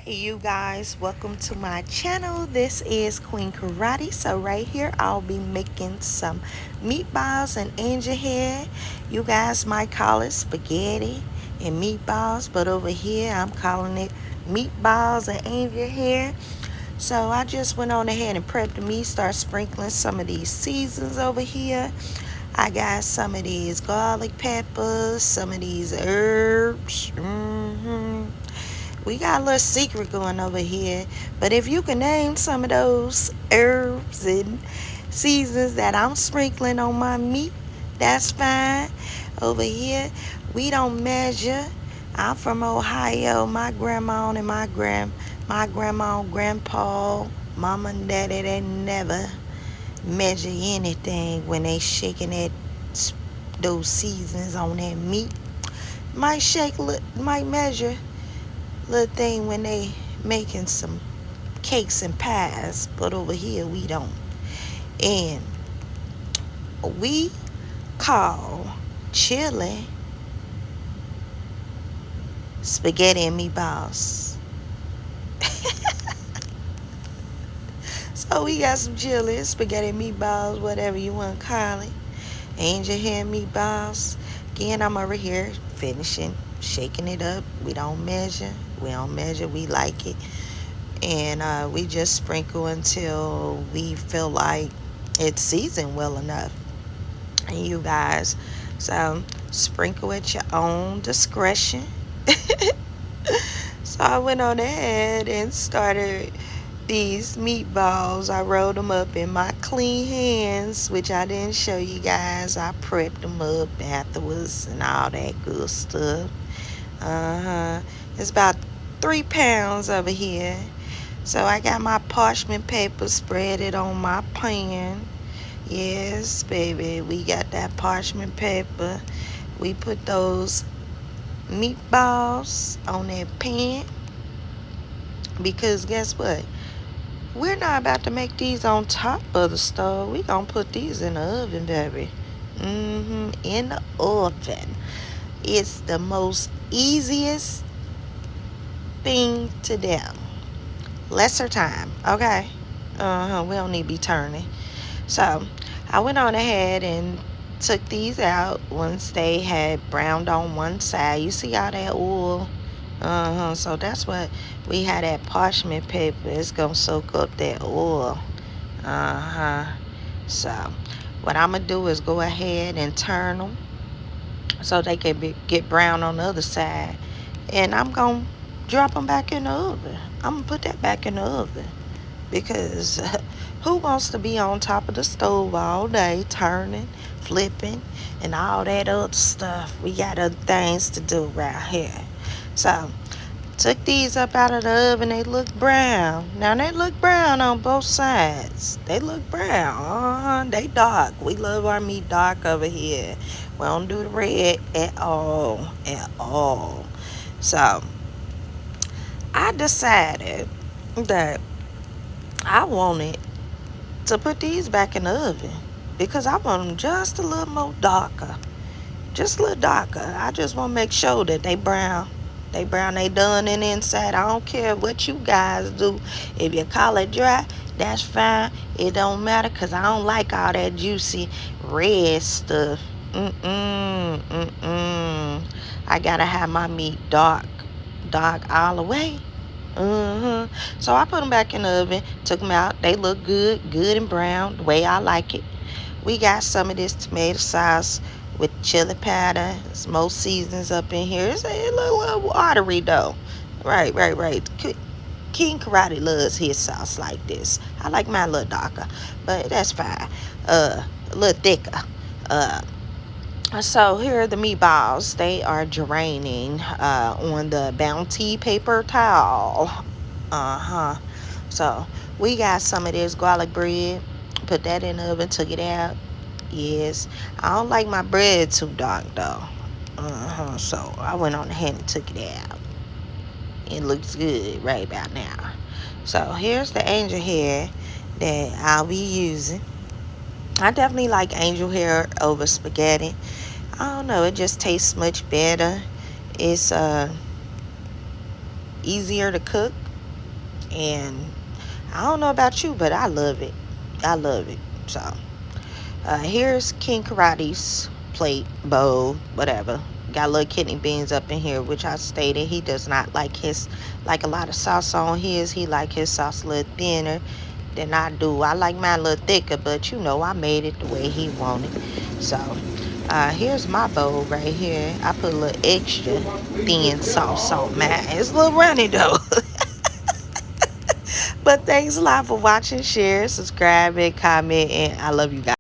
Hey you guys, welcome to my channel. This is Queen Karate. So right here I'll be making some meatballs and angel hair. You guys might call it spaghetti and meatballs, but over here I'm calling it meatballs and angel hair. So I just went on ahead and prepped the meat, start sprinkling some of these seasons over here. I got some of these garlic peppers, some of these herbs. We got a little secret going over here. But if you can name some of those herbs and seasons that I'm sprinkling on my meat, that's fine. Over here, we don't measure. I'm from Ohio. My grandma and my grandma and grandpa, mama and daddy, they never measure anything when they shaking those seasons on that meat. Might measure little thing when they making some cakes and pies, but over here we don't. And we call chili spaghetti and meatballs. So we got some chili, spaghetti and meatballs, whatever you want to call it. Angel hair meatballs. Again, I'm over here finishing, shaking it up. We don't measure. We like it. And we just sprinkle until we feel like it's seasoned well enough. And you guys, so sprinkle at your own discretion. So I went on ahead and started these meatballs. I rolled them up in my clean hands, which I didn't show you guys. I prepped them up afterwards and all that good stuff. It's about 3 pounds over here. So I got my parchment paper, spread it on my pan. Yes, baby, we got that parchment paper. We put those meatballs on that pan because guess what? We're not about to make these on top of the stove. We're going to put these in the oven, baby. In the oven. It's the most easiest thing to do. Lesser time, okay? We don't need to be turning. So I went on ahead and took these out once they had browned on one side. You see all that oil? So that's what we had, that parchment paper. It's gonna soak up that oil. So what I'm gonna do is go ahead and turn them so they can get brown on the other side. And I'm gonna drop them back in the oven. I'm gonna put that back in the oven because who wants to be on top of the stove all day turning, flipping, and all that other stuff? We got other things to do right here. So took these up out of the oven. They look brown. Now they look brown on both sides. They look brown. They dark. We love our meat dark over here. We don't do the red at all. So I decided that I wanted to put these back in the oven because I want them just a little more darker. Just a little darker. I just want to make sure that they brown. They done in the inside. I don't care what you guys do. If you call it dry, that's fine. It don't matter because I don't like all that juicy red stuff. I gotta have my meat dark all the way. So I put them back in the oven, took them out. They look good and brown, the way I like it. We got some of this tomato sauce with chili powder, some more seasons up in here. It's a little watery though. Right. King Karate loves his sauce like this. I like mine a little darker, but that's fine. A little thicker. So here are the meatballs. They are draining on the Bounty paper towel. So we got some of this garlic bread. Put that in the oven, took it out. Yes, I don't like my bread too dark though. So I went on ahead and took it out. It looks good right about now. So here's the angel hair that I'll be using. I definitely like angel hair over spaghetti. I don't know, it just tastes much better. It's easier to cook. And I don't know about you, but I love it. I love it. So here's King Karate's plate, bowl, whatever. Got little kidney beans up in here, which I stated he does not like a lot of sauce on his. He like his sauce a little thinner than I do. I like mine a little thicker, but you know I made it the way he wanted. So here's my bowl right here. I put a little extra thin sauce on mine. It's a little runny though. But thanks a lot for watching, share, subscribe, and comment, and I love you guys.